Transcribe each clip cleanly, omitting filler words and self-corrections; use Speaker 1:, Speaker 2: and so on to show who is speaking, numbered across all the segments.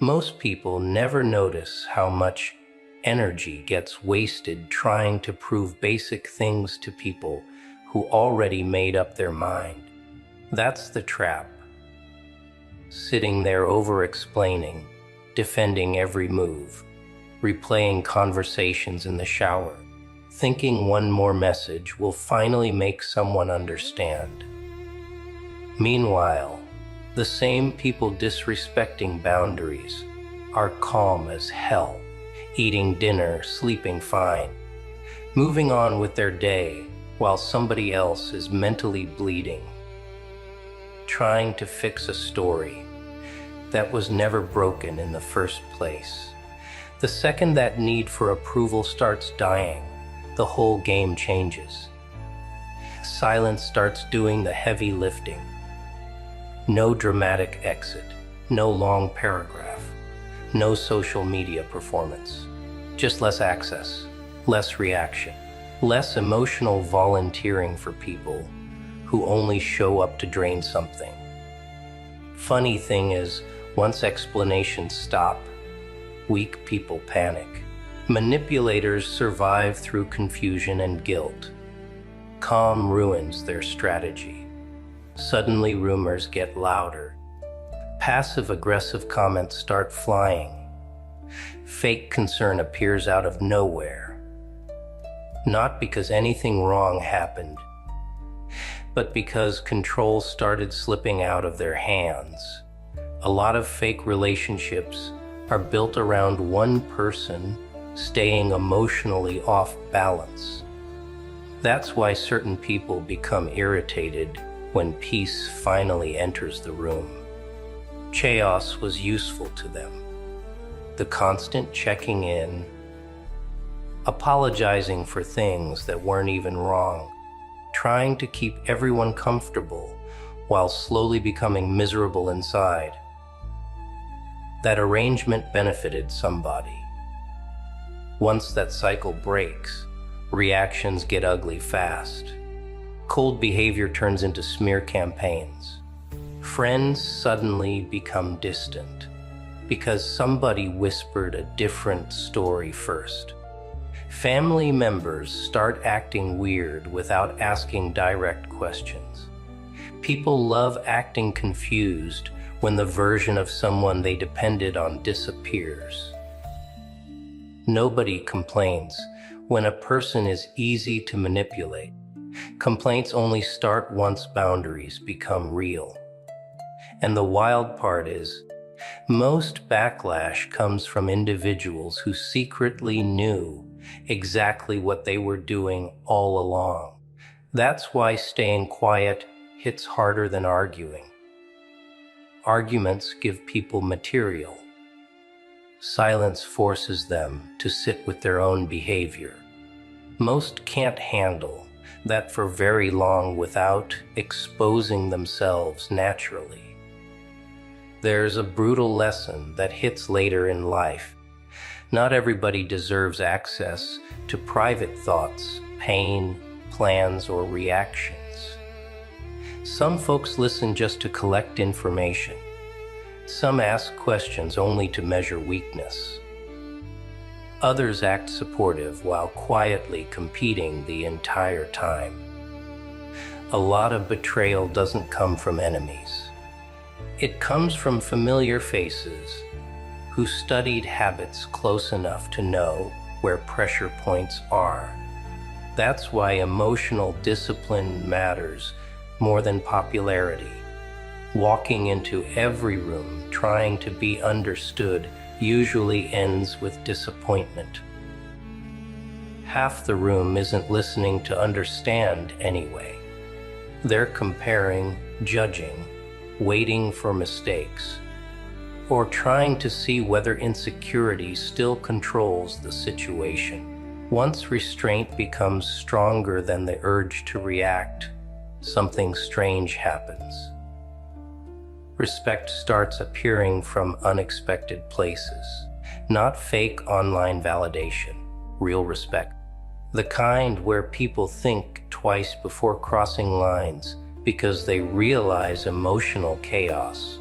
Speaker 1: Most people never notice how much energy gets wasted trying to prove basic things to people who already made up their mind. That's the trap. Sitting there over-explaining, defending every move, replaying conversations in the shower, thinking one more message will finally make someone understand. Meanwhile, the same people disrespecting boundaries are calm as hell, eating dinner, sleeping fine, moving on with their day while somebody else is mentally bleeding, trying to fix a story that was never broken in the first place. The second that need for approval starts dying, the whole game changes. Silence starts doing the heavy lifting. No dramatic exit, no long paragraph, no social media performance. Just less access, less reaction, less emotional volunteering for people who only show up to drain something. Funny thing is, once explanations stop, weak people panic. Manipulators survive through confusion and guilt. Calm ruins their strategy. Suddenly rumors get louder. Passive-aggressive comments start flying. Fake concern appears out of nowhere. Not because anything wrong happened, but because control started slipping out of their hands. A lot of fake relationships are built around one person staying emotionally off balance. That's why certain people become irritated when peace finally enters the room. Chaos was useful to them. The constant checking in, apologizing for things that weren't even wrong, trying to keep everyone comfortable while slowly becoming miserable inside. That arrangement benefited somebody. Once that cycle breaks, reactions get ugly fast. Cold behavior turns into smear campaigns. Friends suddenly become distant because somebody whispered a different story first. Family members start acting weird without asking direct questions. People love acting confused when the version of someone they depended on disappears. Nobody complains when a person is easy to manipulate. Complaints only start once boundaries become real. And the wild part is, most backlash comes from individuals who secretly knew exactly what they were doing all along. That's why staying quiet hits harder than arguing. Arguments give people material. Silence forces them to sit with their own behavior. Most can't handle that for very long without exposing themselves naturally. There's a brutal lesson that hits later in life. Not everybody deserves access to private thoughts, pain, plans, or reactions. Some folks listen just to collect information. Some ask questions only to measure weakness. Others act supportive while quietly competing the entire time. A lot of betrayal doesn't come from enemies. It comes from familiar faces who studied habits close enough to know where pressure points are. That's why emotional discipline matters more than popularity. Walking into every room trying to be understood usually ends with disappointment. Half the room isn't listening to understand anyway. They're comparing, judging, waiting for mistakes, or trying to see whether insecurity still controls the situation. Once restraint becomes stronger than the urge to react, something strange happens. Respect starts appearing from unexpected places, not fake online validation, real respect. The kind where people think twice before crossing lines because they realize emotional chaos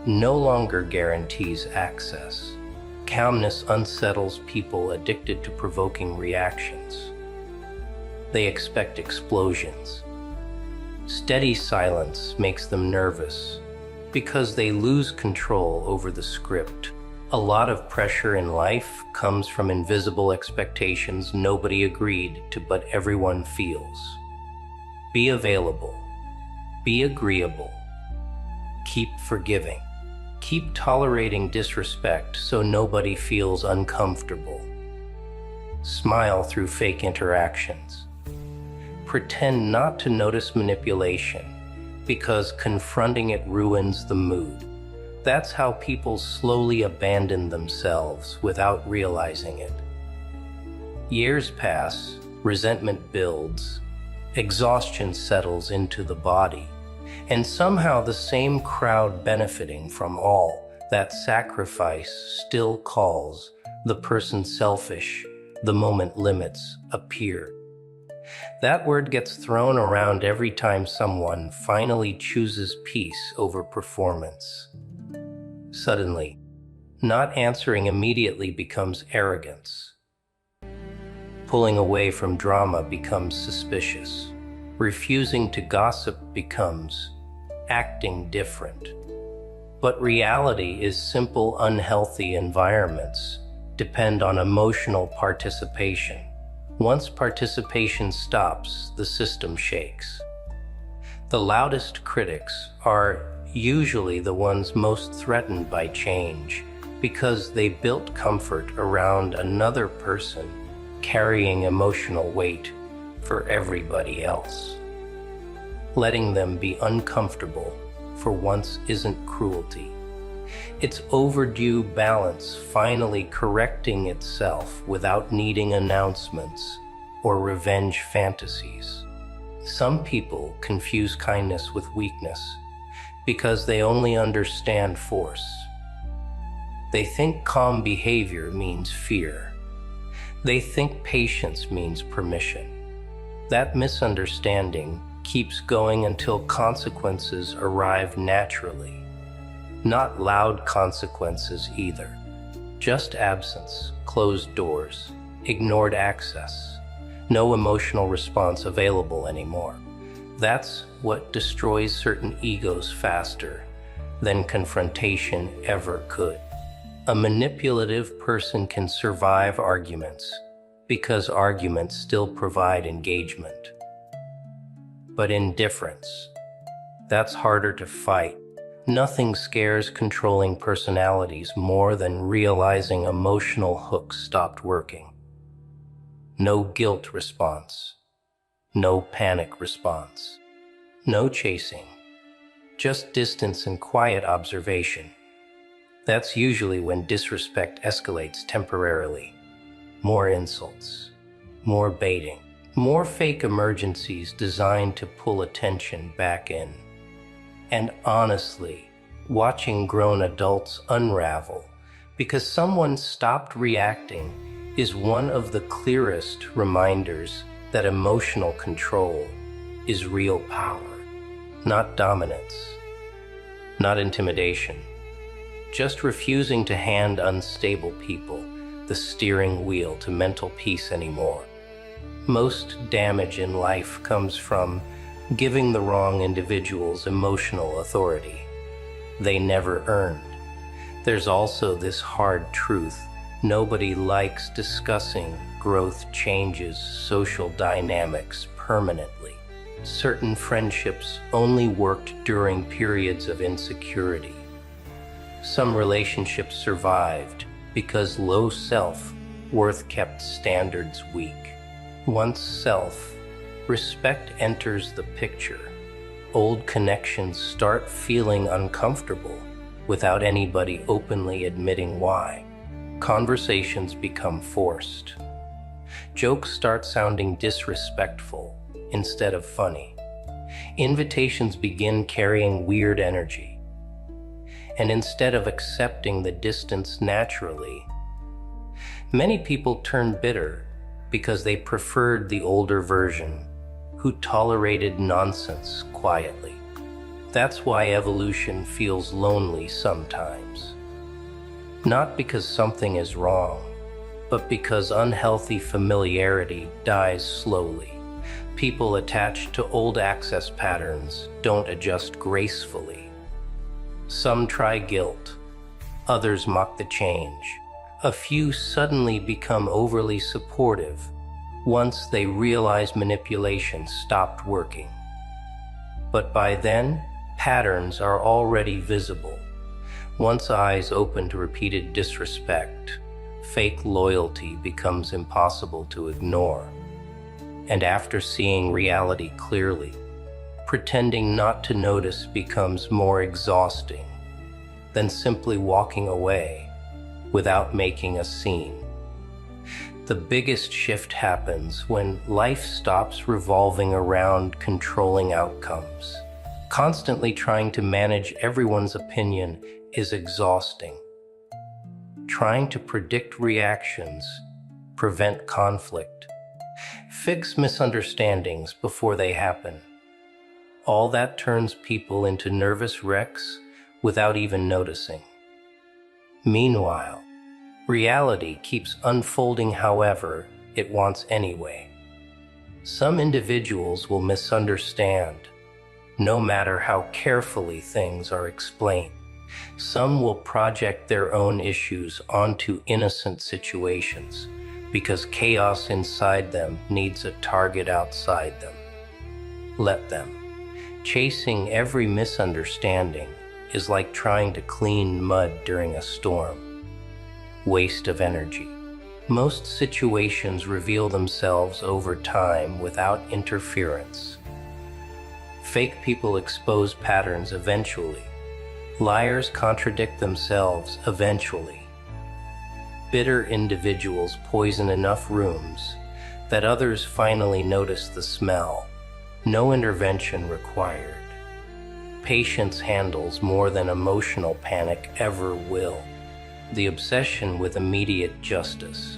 Speaker 1: no longer guarantees access. Calmness unsettles people addicted to provoking reactions. They expect explosions. Steady silence makes them nervous because they lose control over the script. A lot of pressure in life comes from invisible expectations nobody agreed to but everyone feels. Be available. Be agreeable. Keep forgiving. Keep tolerating disrespect so nobody feels uncomfortable. Smile through fake interactions. Pretend not to notice manipulation because confronting it ruins the mood. That's how people slowly abandon themselves without realizing it. Years pass, resentment builds, exhaustion settles into the body, and somehow the same crowd benefiting from all that sacrifice still calls the person selfish the moment limits appear. That word gets thrown around every time someone finally chooses peace over performance. Suddenly, not answering immediately becomes arrogance. Pulling away from drama becomes suspicious. Refusing to gossip becomes acting different. But reality is simple, unhealthy environments depend on emotional participation. Once participation stops, the system shakes. The loudest critics are usually the ones most threatened by change because they built comfort around another person carrying emotional weight for everybody else. Letting them be uncomfortable for once isn't cruelty. It's overdue balance finally correcting itself without needing announcements or revenge fantasies. Some people confuse kindness with weakness because they only understand force. They think calm behavior means fear. They think patience means permission. That misunderstanding keeps going until consequences arrive naturally. Not loud consequences either. Just absence, closed doors, ignored access, no emotional response available anymore. That's what destroys certain egos faster than confrontation ever could. A manipulative person can survive arguments because arguments still provide engagement. But indifference, that's harder to fight. Nothing scares controlling personalities more than realizing emotional hooks stopped working. No guilt response. No panic response. No chasing. Just distance and quiet observation. That's usually when disrespect escalates temporarily. More insults. More baiting. More fake emergencies designed to pull attention back in. And honestly, watching grown adults unravel because someone stopped reacting is one of the clearest reminders that emotional control is real power, not dominance, not intimidation, just refusing to hand unstable people the steering wheel to mental peace anymore. Most damage in life comes from giving the wrong individuals emotional authority they never earned. There's also this hard truth: nobody likes discussing growth changes social dynamics permanently. Certain friendships only worked during periods of insecurity. Some relationships survived because low self-worth kept standards weak. Once self-respect enters the picture, old connections start feeling uncomfortable without anybody openly admitting why. Conversations become forced. Jokes start sounding disrespectful instead of funny. Invitations begin carrying weird energy. And instead of accepting the distance naturally, many people turn bitter because they preferred the older version who tolerated nonsense quietly. That's why evolution feels lonely sometimes. Not because something is wrong, but because unhealthy familiarity dies slowly. People attached to old access patterns don't adjust gracefully. Some try guilt, others mock the change. A few suddenly become overly supportive once they realize manipulation stopped working. But by then, patterns are already visible. Once eyes open to repeated disrespect, fake loyalty becomes impossible to ignore. And after seeing reality clearly, pretending not to notice becomes more exhausting than simply walking away without making a scene. The biggest shift happens when life stops revolving around controlling outcomes. Constantly trying to manage everyone's opinion is exhausting. Trying to predict reactions, prevent conflict, fix misunderstandings before they happen. All that turns people into nervous wrecks without even noticing. Meanwhile, reality keeps unfolding however it wants anyway. Some individuals will misunderstand, no matter how carefully things are explained. Some will project their own issues onto innocent situations because chaos inside them needs a target outside them. Let them. Chasing every misunderstanding is like trying to clean mud during a storm. Waste of energy. Most situations reveal themselves over time without interference. Fake people expose patterns eventually. Liars contradict themselves eventually. Bitter individuals poison enough rooms that others finally notice the smell. No intervention required. Patience handles more than emotional panic ever will. The obsession with immediate justice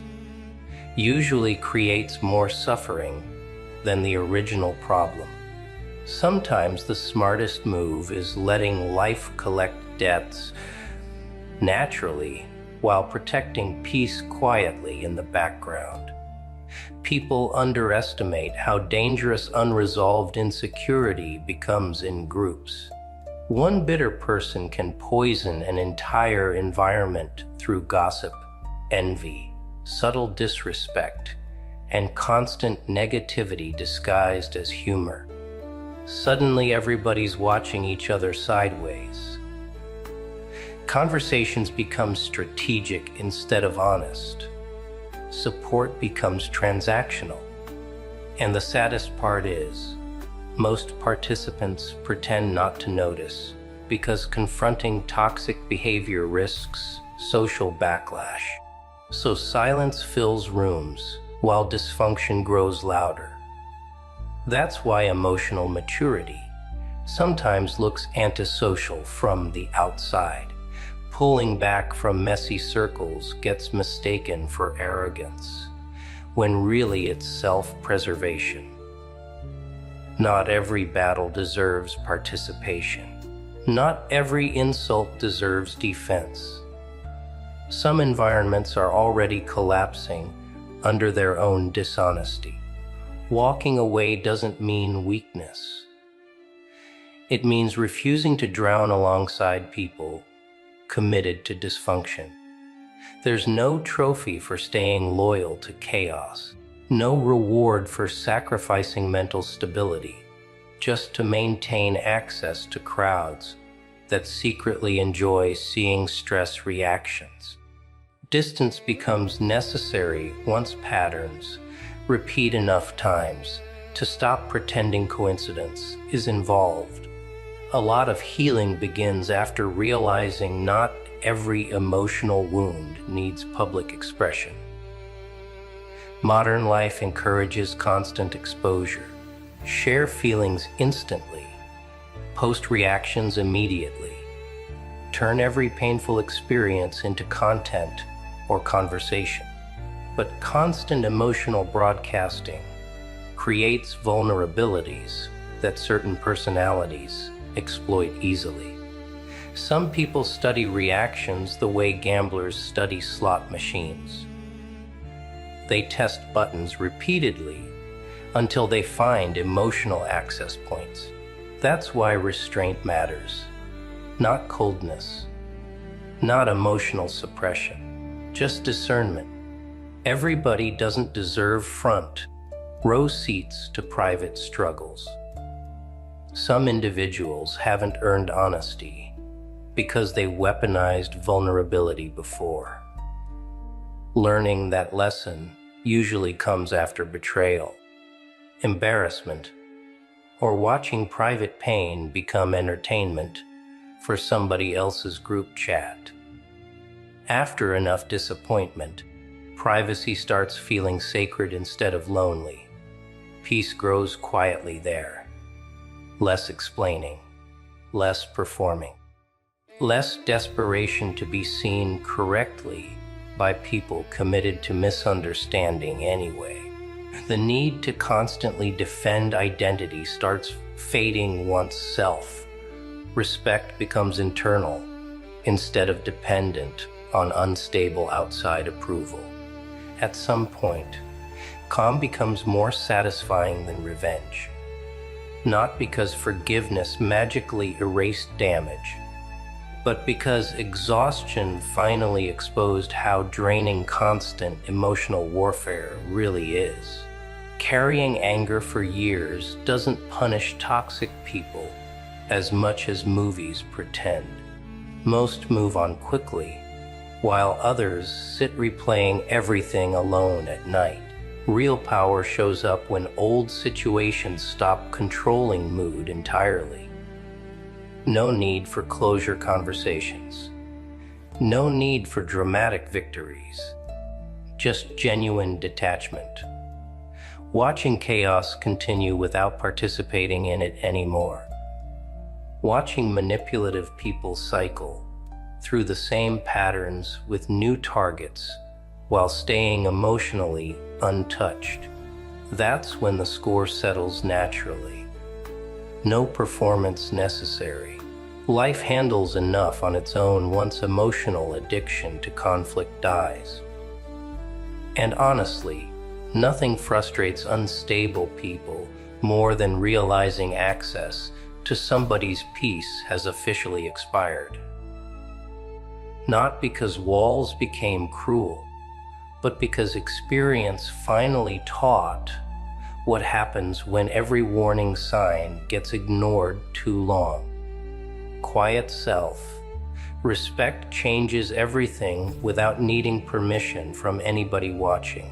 Speaker 1: usually creates more suffering than the original problem. Sometimes the smartest move is letting life collect debts naturally while protecting peace quietly in the background. People underestimate how dangerous unresolved insecurity becomes in groups. One bitter person can poison an entire environment through gossip, envy, subtle disrespect, and constant negativity disguised as humor. Suddenly everybody's watching each other sideways. Conversations become strategic instead of honest. Support becomes transactional. And the saddest part is, most participants pretend not to notice because confronting toxic behavior risks social backlash. So silence fills rooms while dysfunction grows louder. That's why emotional maturity sometimes looks antisocial from the outside. Pulling back from messy circles gets mistaken for arrogance, when really it's self-preservation. Not every battle deserves participation. Not every insult deserves defense. Some environments are already collapsing under their own dishonesty. Walking away doesn't mean weakness. It means refusing to drown alongside people committed to dysfunction. There's no trophy for staying loyal to chaos, no reward for sacrificing mental stability, just to maintain access to crowds that secretly enjoy seeing stress reactions. Distance becomes necessary once patterns repeat enough times to stop pretending coincidence is involved. A lot of healing begins after realizing not every emotional wound needs public expression. Modern life encourages constant exposure. Share feelings instantly. Post reactions immediately. Turn every painful experience into content or conversation. But constant emotional broadcasting creates vulnerabilities that certain personalities exploit easily. Some people study reactions the way gamblers study slot machines. They test buttons repeatedly until they find emotional access points. That's why restraint matters. Not coldness, not emotional suppression, just discernment. Everybody doesn't deserve front row seats to private struggles. Some individuals haven't earned honesty because they weaponized vulnerability before. Learning that lesson usually comes after betrayal, embarrassment, or watching private pain become entertainment for somebody else's group chat. After enough disappointment, privacy starts feeling sacred instead of lonely. Peace grows quietly there. Less explaining, less performing, less desperation to be seen correctly by people committed to misunderstanding anyway. The need to constantly defend identity starts fading once self-respect becomes internal instead of dependent on unstable outside approval. At some point, calm becomes more satisfying than revenge. Not because forgiveness magically erased damage, but because exhaustion finally exposed how draining constant emotional warfare really is. Carrying anger for years doesn't punish toxic people as much as movies pretend. Most move on quickly, while others sit replaying everything alone at night. Real power shows up when old situations stop controlling mood entirely. No need for closure conversations. No need for dramatic victories. Just genuine detachment. Watching chaos continue without participating in it anymore. Watching manipulative people cycle through the same patterns with new targets while staying emotionally untouched. That's when the score settles naturally. No performance necessary. Life handles enough on its own once emotional addiction to conflict dies. And honestly, nothing frustrates unstable people more than realizing access to somebody's peace has officially expired. Not because walls became cruel, but because experience finally taught what happens when every warning sign gets ignored too long. Quiet self. Respect changes everything without needing permission from anybody watching.